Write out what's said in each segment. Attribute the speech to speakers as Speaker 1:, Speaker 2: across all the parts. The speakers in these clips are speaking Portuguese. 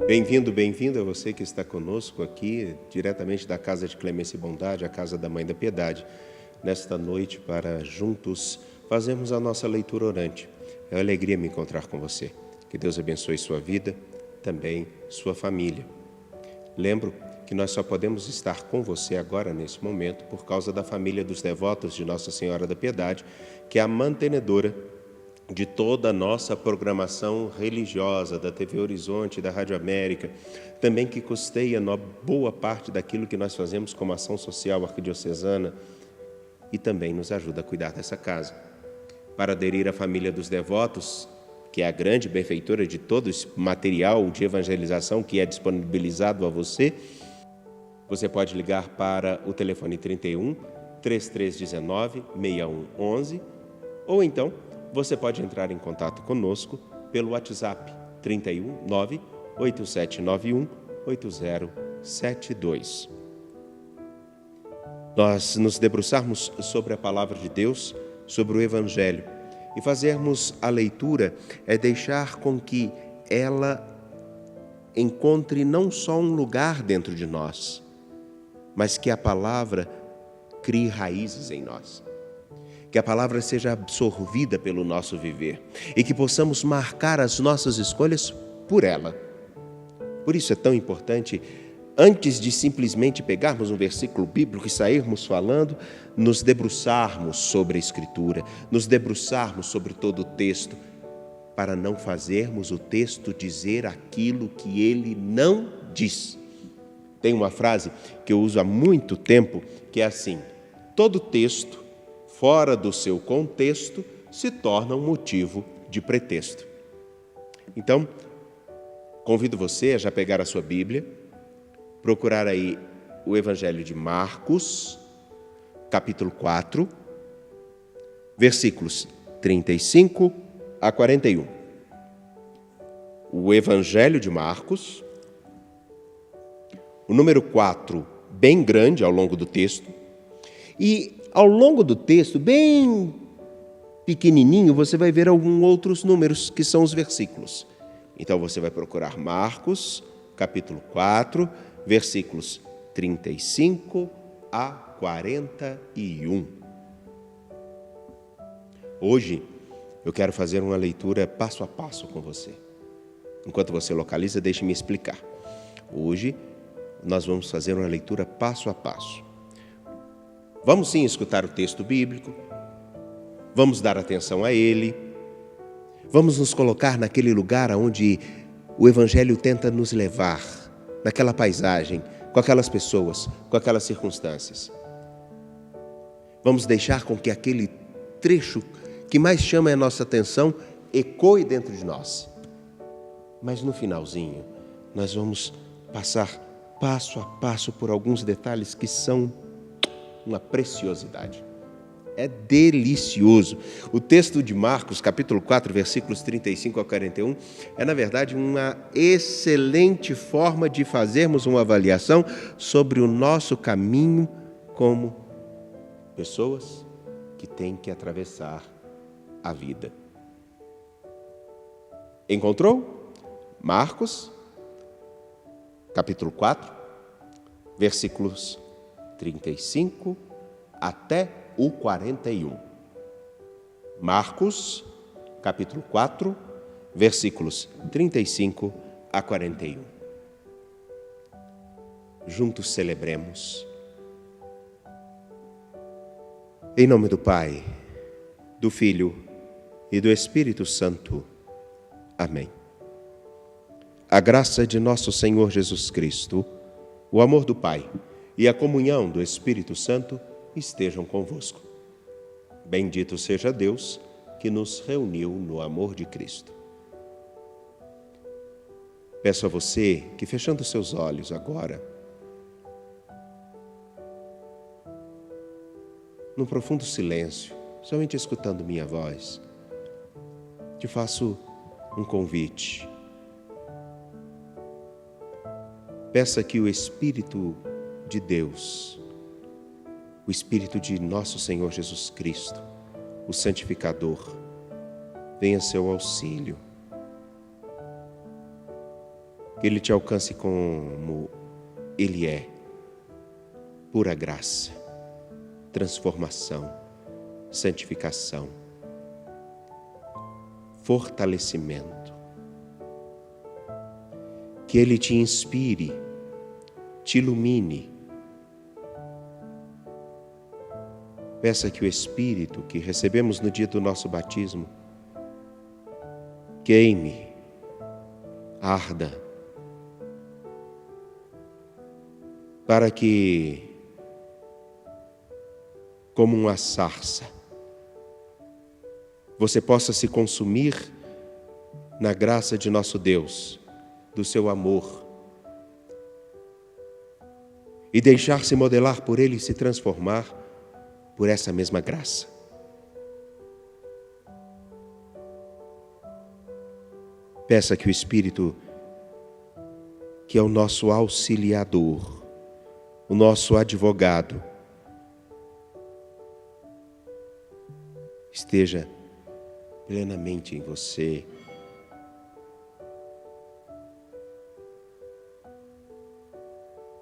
Speaker 1: Bem-vindo, bem-vinda a você que está conosco aqui, diretamente da Casa de Clemência e Bondade, a Casa da Mãe da Piedade, nesta noite para juntos fazermos a nossa leitura orante. É uma alegria me encontrar com você. Que Deus abençoe sua vida, também sua família. Lembro que nós só podemos estar com você agora, nesse momento, por causa da família dos devotos de Nossa Senhora da Piedade, que é a mantenedora de toda a nossa programação religiosa, da TV Horizonte, da Rádio América, também que custeia boa parte daquilo que nós fazemos como ação social arquidiocesana e também nos ajuda a cuidar dessa casa. Para aderir à família dos devotos, que é a grande benfeitora de todo esse material de evangelização que é disponibilizado a você, você pode ligar para o telefone 31 3319 6111 ou então você pode entrar em contato conosco pelo WhatsApp 31 98791 8072. Nós nos debruçarmos sobre a palavra de Deus, sobre o Evangelho, e fazermos a leitura é deixar com que ela encontre não só um lugar dentro de nós, mas que a palavra crie raízes em nós. Que a palavra seja absorvida pelo nosso viver e que possamos marcar as nossas escolhas por ela. Por isso é tão importante, antes de simplesmente pegarmos um versículo bíblico e sairmos falando, nos debruçarmos sobre a Escritura, nos debruçarmos sobre todo o texto, para não fazermos o texto dizer aquilo que ele não diz. Tem uma frase que eu uso há muito tempo, que é assim: todo texto fora do seu contexto, se torna um motivo de pretexto. Então, convido você a já pegar a sua Bíblia, procurar aí o Evangelho de Marcos, capítulo 4, versículos 35 a 41. O Evangelho de Marcos, o número 4, bem grande ao longo do texto, e ao longo do texto, bem pequenininho, você vai ver alguns outros números, que são os versículos. Então, você vai procurar Marcos, capítulo 4, versículos 35 a 41. Hoje, eu quero fazer uma leitura passo a passo com você. Enquanto você localiza, deixe-me explicar. Hoje, nós vamos fazer uma leitura passo a passo. Vamos sim escutar o texto bíblico, vamos dar atenção a ele, vamos nos colocar naquele lugar onde o Evangelho tenta nos levar, naquela paisagem, com aquelas pessoas, com aquelas circunstâncias. Vamos deixar com que aquele trecho que mais chama a nossa atenção ecoe dentro de nós. Mas no finalzinho, nós vamos passar passo a passo por alguns detalhes que são uma preciosidade. É delicioso. O texto de Marcos, capítulo 4, versículos 35 a 41, é, na verdade, uma excelente forma de fazermos uma avaliação sobre o nosso caminho como pessoas que têm que atravessar a vida. Encontrou? Marcos, capítulo 4, versículos 35 até o 41. Marcos, capítulo 4, versículos 35 a 41. Juntos celebremos. Em nome do Pai, do Filho e do Espírito Santo. Amém. A graça de nosso Senhor Jesus Cristo, o amor do Pai e a comunhão do Espírito Santo estejam convosco. Bendito seja Deus que nos reuniu no amor de Cristo. Peço a você que, fechando seus olhos agora, num profundo silêncio, somente escutando minha voz, te faço um convite. Peça que o Espírito de Deus, o Espírito de nosso Senhor Jesus Cristo, o Santificador, venha a seu auxílio. que Ele te alcance como Ele é, pura graça, transformação, santificação, fortalecimento. Que Ele te inspire, te ilumine. Peça que o Espírito que recebemos no dia do nosso batismo queime, arda, para que, como uma sarça, você possa se consumir na graça de nosso Deus, do seu amor, e deixar-se modelar por Ele e se transformar por essa mesma graça. Peça que o Espírito, que é o nosso auxiliador, o nosso advogado, esteja plenamente em você.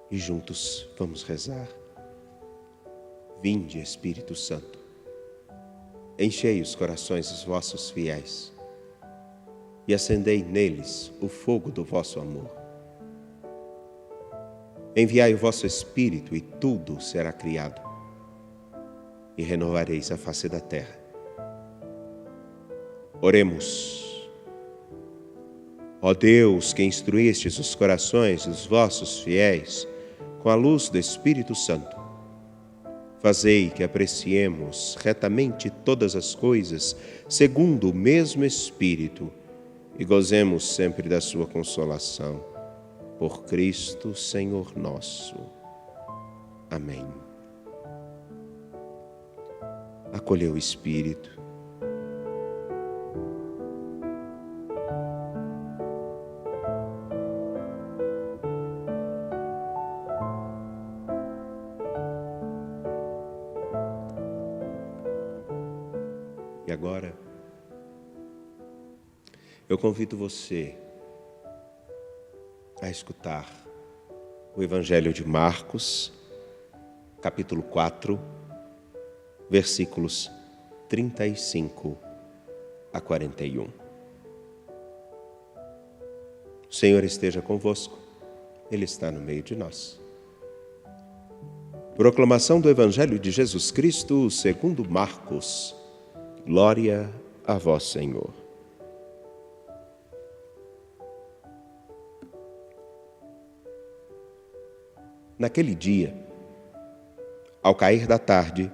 Speaker 1: E juntos vamos rezar. Vinde, Espírito Santo, enchei os corações dos vossos fiéis e acendei neles o fogo do vosso amor. Enviai o vosso Espírito e tudo será criado, e renovareis a face da terra. Oremos. Ó Deus, que instruístes os corações dos vossos fiéis com a luz do Espírito Santo, fazei que apreciemos retamente todas as coisas segundo o mesmo Espírito e gozemos sempre da sua consolação. Por Cristo, Senhor nosso. Amém. Acolheu o Espírito. E agora, eu convido você a escutar o Evangelho de Marcos, capítulo 4, versículos 35 a 41. O Senhor esteja convosco, Ele está no meio de nós. Proclamação do Evangelho de Jesus Cristo segundo Marcos. Glória a vós, Senhor. Naquele dia, ao cair da tarde,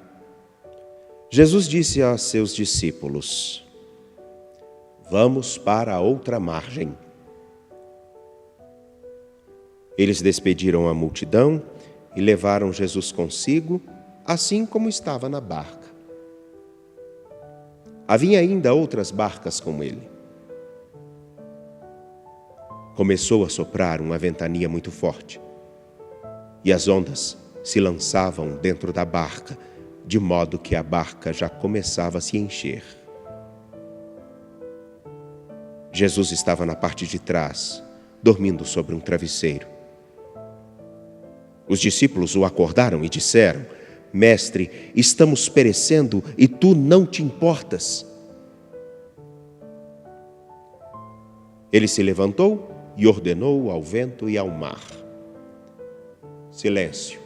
Speaker 1: Jesus disse a seus discípulos: Vamos para a outra margem. Eles despediram a multidão e levaram Jesus consigo, assim como estava na barca. Havia ainda outras barcas com ele. Começou a soprar uma ventania muito forte, e as ondas se lançavam dentro da barca, de modo que a barca já começava a se encher. Jesus estava na parte de trás, dormindo sobre um travesseiro. Os discípulos o acordaram e disseram: Mestre, estamos perecendo e tu não te importas. Ele se levantou e ordenou ao vento e ao mar: Silêncio,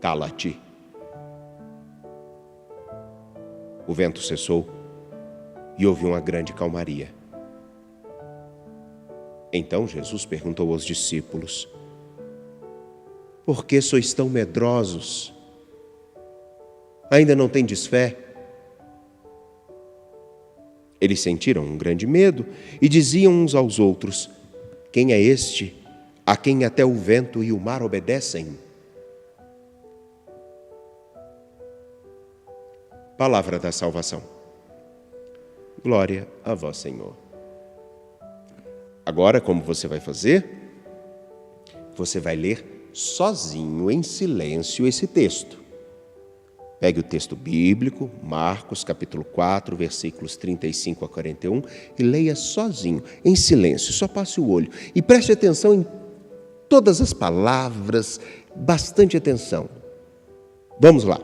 Speaker 1: cala-te. O vento cessou e houve uma grande calmaria. Então Jesus perguntou aos discípulos: Por que sois tão medrosos? Ainda não tendes fé? Eles sentiram um grande medo e diziam uns aos outros: Quem é este, a quem até o vento e o mar obedecem? Palavra da salvação. Glória a vós, Senhor. Agora, como você vai fazer? Você vai ler sozinho, em silêncio, esse texto. Pegue o texto bíblico, Marcos, capítulo 4, versículos 35 a 41, e leia sozinho, em silêncio, só passe o olho. E preste atenção em todas as palavras, bastante atenção. Vamos lá.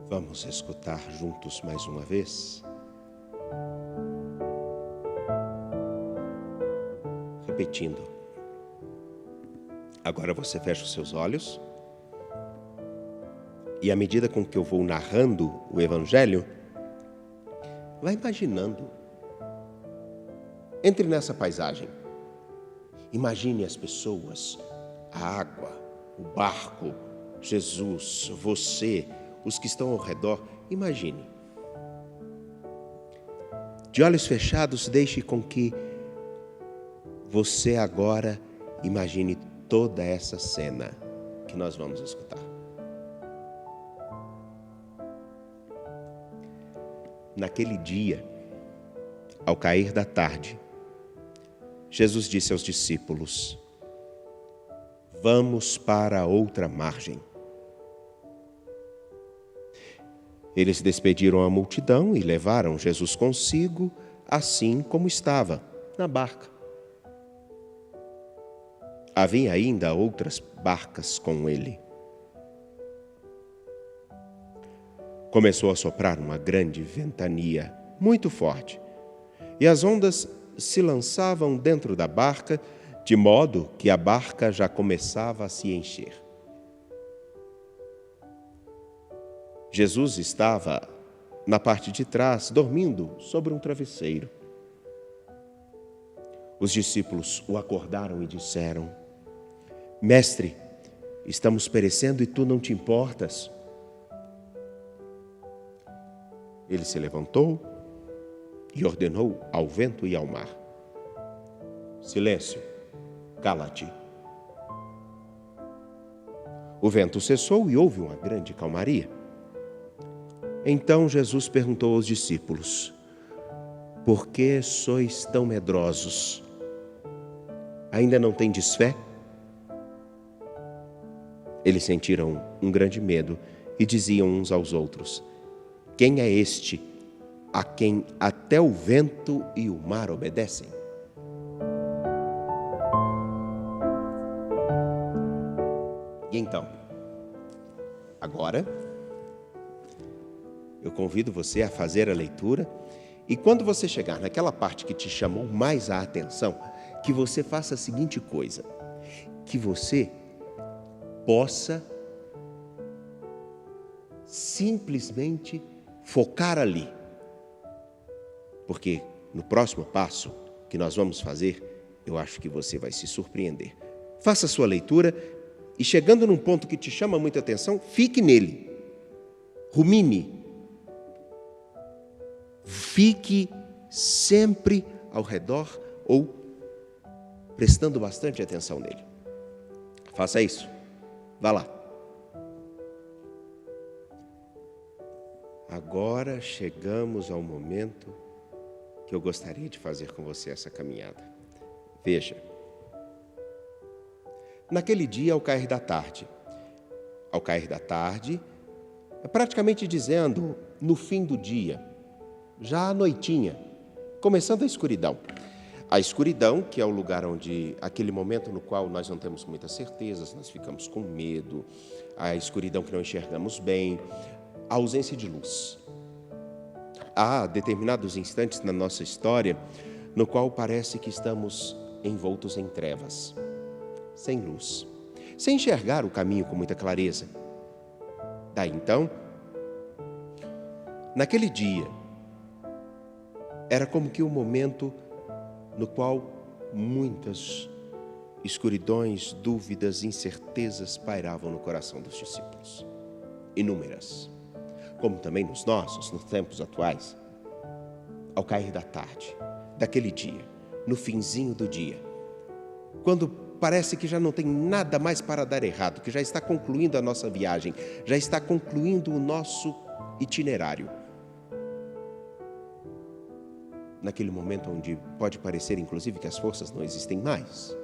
Speaker 1: Vamos escutar juntos mais uma vez? Repetindo. Agora você fecha os seus olhos e, à medida com que eu vou narrando o Evangelho, vai imaginando. Entre nessa paisagem. Imagine as pessoas, a água, o barco, Jesus, você, os que estão ao redor. Imagine. De olhos fechados, deixe com que você agora imagine toda essa cena que nós vamos escutar. Naquele dia, ao cair da tarde, Jesus disse aos discípulos: vamos para a outra margem. Eles despediram a multidão e levaram Jesus consigo, assim como estava, na barca. Havia ainda outras barcas com ele. Começou a soprar uma grande ventania, muito forte, e as ondas se lançavam dentro da barca, de modo que a barca já começava a se encher. Jesus estava na parte de trás, dormindo sobre um travesseiro. Os discípulos o acordaram e disseram: Mestre, estamos perecendo e tu não te importas. Ele se levantou e ordenou ao vento e ao mar: silêncio, cala-te. O vento cessou e houve uma grande calmaria. Então Jesus perguntou aos discípulos: por que sois tão medrosos? Ainda não tendes fé? Eles sentiram um grande medo e diziam uns aos outros: quem é este a quem até o vento e o mar obedecem? E então, agora, eu convido você a fazer a leitura e quando você chegar naquela parte que te chamou mais a atenção, que você faça a seguinte coisa: que você possa simplesmente focar ali. Porque no próximo passo que nós vamos fazer, eu acho que você vai se surpreender. Faça a sua leitura e chegando num ponto que te chama muita atenção, fique nele. Rumine. Fique sempre ao redor ou prestando bastante atenção nele. Faça isso. Vá lá. Agora chegamos ao momento que eu gostaria de fazer com você essa caminhada. Veja. Naquele dia, ao cair da tarde, é praticamente dizendo no fim do dia, já à noitinha, começando a escuridão. A escuridão, que é o lugar onde, aquele momento no qual nós não temos muitas certezas, nós ficamos com medo, a escuridão que não enxergamos bem, a ausência de luz. Há determinados instantes na nossa história no qual parece que estamos envoltos em trevas, sem luz, sem enxergar o caminho com muita clareza. Daí então, naquele dia, era como que um momento no qual muitas escuridões, dúvidas, incertezas pairavam no coração dos discípulos. Inúmeras. Como também nos nossos, nos tempos atuais. Ao cair da tarde, daquele dia, no finzinho do dia, quando parece que já não tem nada mais para dar errado, que já está concluindo a nossa viagem, já está concluindo o nosso itinerário. naquele momento onde pode parecer, inclusive, que as forças não existem mais.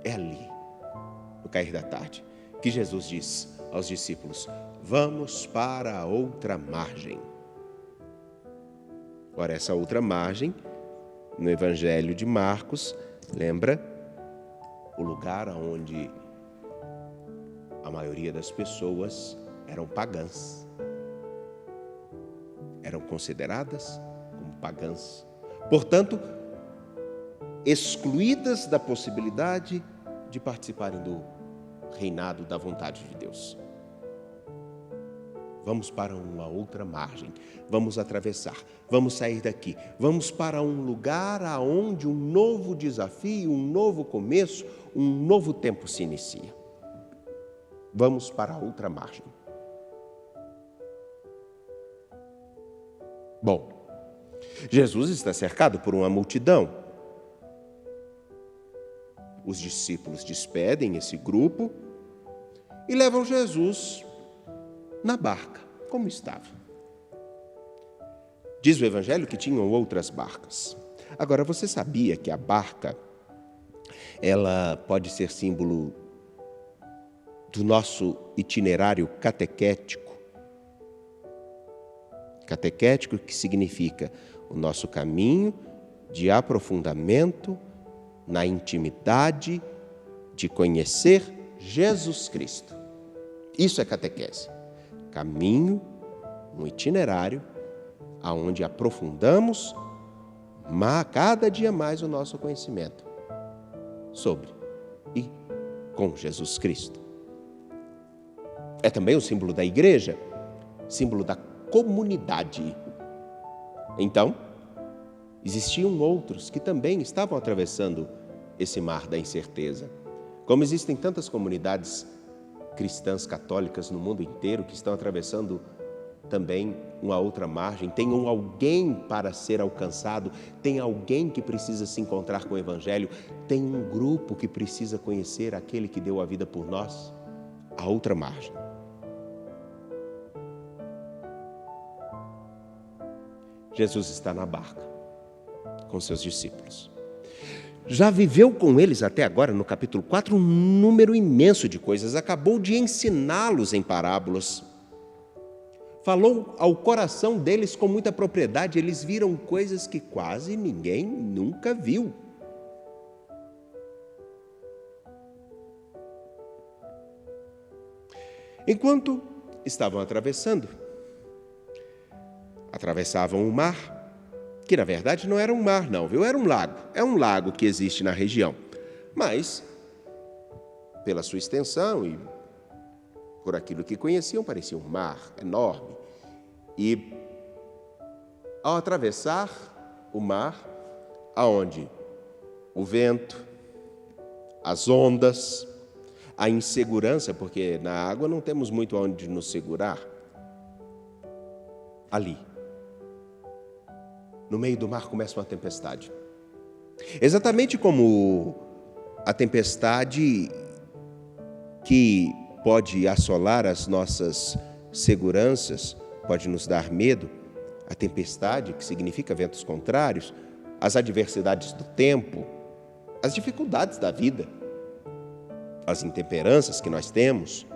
Speaker 1: É ali, no cair da tarde, que Jesus diz aos discípulos: vamos para a outra margem. Ora, essa outra margem, no Evangelho de Marcos, lembra o lugar onde a maioria das pessoas eram pagãs. Eram consideradas como pagãs. Portanto, excluídas da possibilidade de participarem do reinado da vontade de Deus. Vamos para uma outra margem, vamos atravessar, vamos sair daqui, vamos para um lugar aonde um novo desafio, um novo começo, um novo tempo se inicia. Vamos para a outra margem. Bom, Jesus está cercado por uma multidão. Os discípulos despedem esse grupo e levam Jesus na barca, como estava. Diz o Evangelho que tinham outras barcas. Agora, você sabia que a barca, ela pode ser símbolo do nosso itinerário catequético? Catequético, que significa o nosso caminho de aprofundamento na intimidade de conhecer Jesus Cristo. Isso é catequese. Caminho, um itinerário, aonde aprofundamos cada dia mais o nosso conhecimento sobre e com Jesus Cristo. É também o símbolo da igreja, símbolo da comunidade. Então, existiam outros que também estavam atravessando esse mar da incerteza. Como existem tantas comunidades cristãs católicas no mundo inteiro que estão atravessando também uma outra margem, tem alguém para ser alcançado, tem alguém que precisa se encontrar com o Evangelho, tem um grupo que precisa conhecer aquele que deu a vida por nós, a outra margem. Jesus está na barca com seus discípulos. Já viveu com eles até agora, no capítulo 4, um número imenso de coisas. Acabou de ensiná-los em parábolas. Falou ao coração deles com muita propriedade. Eles viram coisas que quase ninguém nunca viu. Enquanto estavam atravessavam o mar, que na verdade não era um mar não, viu? Era um lago. É um lago que existe na região. Mas, pela sua extensão e por aquilo que conheciam, parecia um mar enorme. E, ao atravessar o mar, aonde o vento, as ondas, a insegurança, porque na água não temos muito onde nos segurar, ali, no meio do mar, começa uma tempestade. Exatamente como a tempestade que pode assolar as nossas seguranças, pode nos dar medo, a tempestade, que significa ventos contrários, as adversidades do tempo, as dificuldades da vida, as intemperanças que nós temos,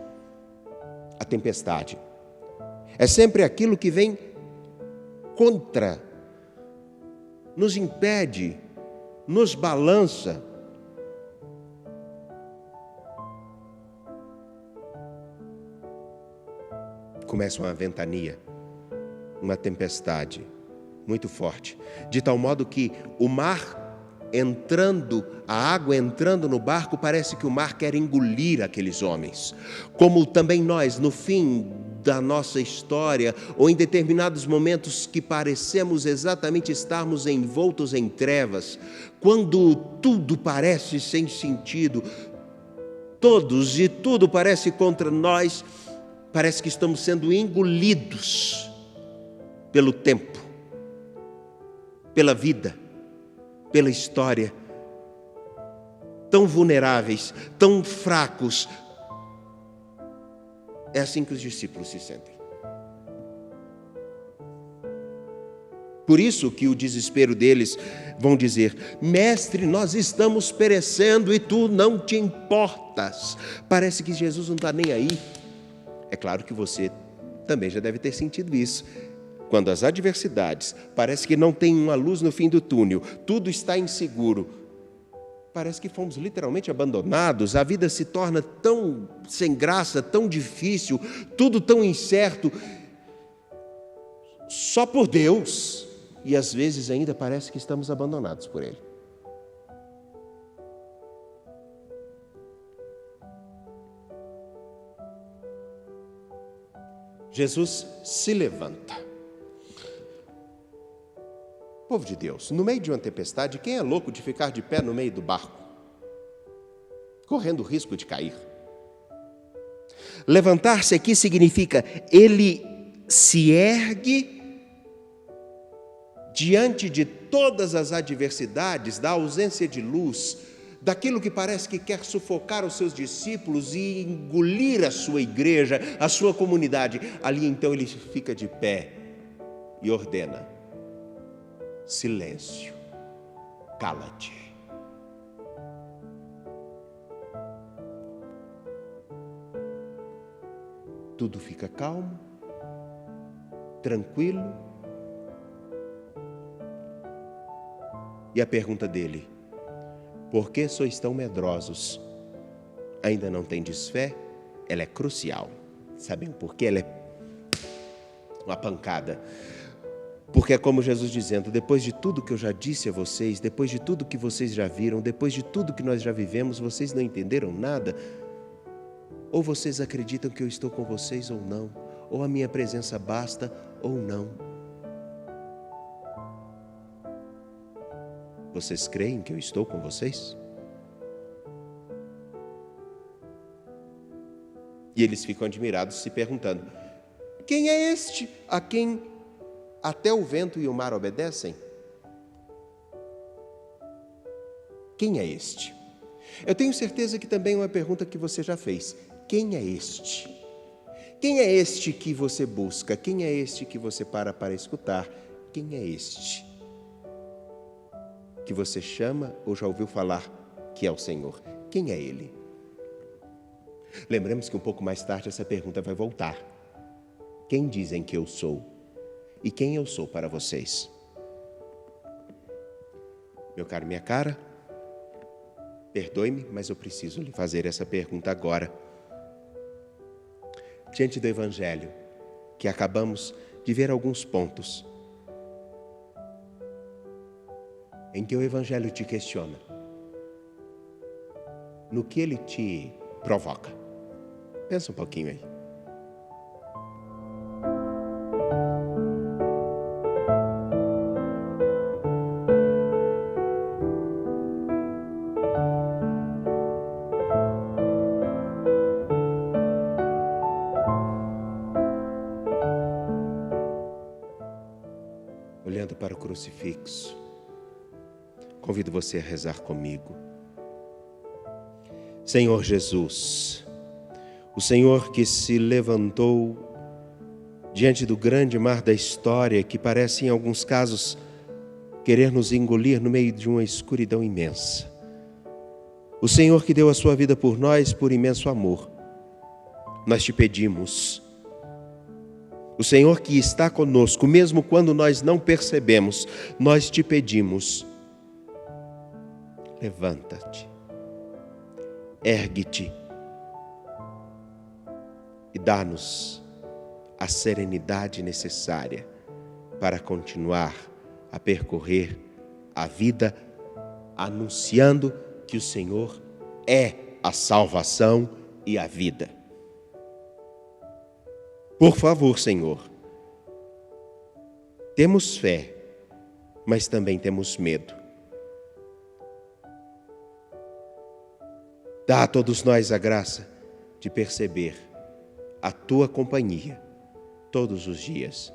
Speaker 1: a tempestade é sempre aquilo que vem contra, nos impede, nos balança. Começa uma ventania, uma tempestade muito forte, de tal modo que o mar entrando, a água entrando no barco, parece que o mar quer engolir aqueles homens. Como também nós, no fim da nossa história, ou em determinados momentos que parecemos exatamente estarmos envoltos em trevas, quando tudo parece sem sentido, todos e tudo parece contra nós, parece que estamos sendo engolidos pelo tempo, pela vida, pela história, tão vulneráveis, tão fracos. É assim que os discípulos se sentem. Por isso que o desespero deles vão dizer: mestre, nós estamos perecendo e tu não te importas. Parece que Jesus não está nem aí. É claro que você também já deve ter sentido isso. Quando as adversidades parece que não tem uma luz no fim do túnel, tudo está inseguro, parece que fomos literalmente abandonados, a vida se torna tão sem graça, tão difícil, tudo tão incerto, só por Deus, e às vezes ainda parece que estamos abandonados por Ele. Jesus se levanta. Povo de Deus, no meio de uma tempestade, quem é louco de ficar de pé no meio do barco, correndo o risco de cair? Levantar-se aqui significa ele se ergue diante de todas as adversidades, da ausência de luz, daquilo que parece que quer sufocar os seus discípulos e engolir a sua igreja, a sua comunidade. Ali então ele fica de pé e ordena: silêncio, cala-te. Tudo fica calmo, tranquilo. E a pergunta dele: por que sois tão medrosos? Ainda não tendes fé? Ela é crucial. Sabem por quê? Ela é uma pancada. Porque é como Jesus dizendo: depois de tudo que eu já disse a vocês, depois de tudo que vocês já viram, depois de tudo que nós já vivemos, vocês não entenderam nada? Ou vocês acreditam que eu estou com vocês ou não? Ou a minha presença basta ou não? Vocês creem que eu estou com vocês? E eles ficam admirados, se perguntando: quem é este a quem até o vento e o mar obedecem? Quem é este? Eu tenho certeza que também é uma pergunta que você já fez. Quem é este? Quem é este que você busca? Quem é este que você para escutar? Quem é este que você chama ou já ouviu falar que é o Senhor? Quem é Ele? Lembramos que um pouco mais tarde essa pergunta vai voltar. Quem dizem que eu sou? E quem eu sou para vocês? Meu caro, minha cara, perdoe-me, mas eu preciso lhe fazer essa pergunta agora. Diante do Evangelho, que acabamos de ver alguns pontos, em que o Evangelho te questiona, no que ele te provoca. Pensa um pouquinho aí. Olhando para o crucifixo, convido você a rezar comigo. Senhor Jesus, o Senhor que se levantou diante do grande mar da história, que parece em alguns casos querer nos engolir no meio de uma escuridão imensa. O Senhor que deu a sua vida por nós por imenso amor. Nós te pedimos, o Senhor que está conosco, mesmo quando nós não percebemos, nós te pedimos, levanta-te, ergue-te e dá-nos a serenidade necessária para continuar a percorrer a vida anunciando que o Senhor é a salvação e a vida. Por favor, Senhor, temos fé, mas também temos medo. Dá a todos nós a graça de perceber a Tua companhia todos os dias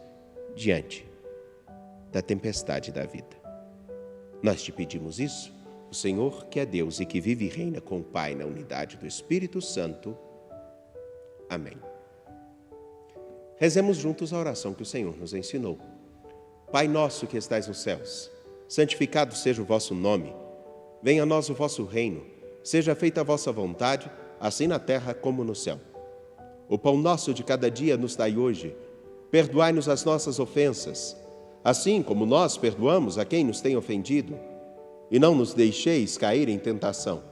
Speaker 1: diante da tempestade da vida. Nós te pedimos isso, o Senhor que é Deus e que vive e reina com o Pai na unidade do Espírito Santo. Amém. Rezemos juntos a oração que o Senhor nos ensinou. Pai nosso que estais nos céus, santificado seja o vosso nome. Venha a nós o vosso reino. Seja feita a vossa vontade, assim na terra como no céu. O pão nosso de cada dia nos dai hoje. Perdoai-nos as nossas ofensas, assim como nós perdoamos a quem nos tem ofendido. E não nos deixeis cair em tentação,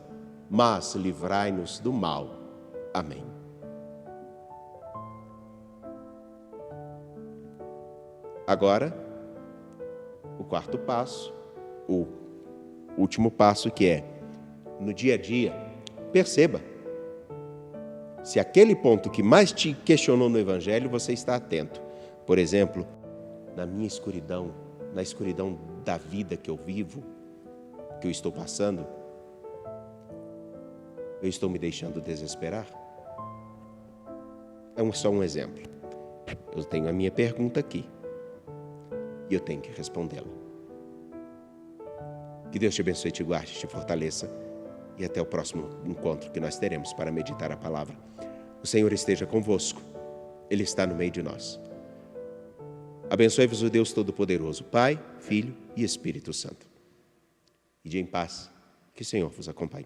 Speaker 1: mas livrai-nos do mal. Amém. Agora, o quarto passo, o último passo, que é, no dia a dia, perceba se aquele ponto que mais te questionou no Evangelho, você está atento. Por exemplo, na minha escuridão, na escuridão da vida que eu vivo, que eu estou passando, eu estou me deixando desesperar? É só um exemplo. Eu tenho a minha pergunta aqui e eu tenho que respondê-la. Que Deus te abençoe, te guarde, te fortaleça e até o próximo encontro que nós teremos para meditar a palavra. O Senhor esteja convosco. Ele está no meio de nós. Abençoe-vos o Deus Todo-Poderoso, Pai, Filho e Espírito Santo. Ide em paz, que o Senhor vos acompanhe.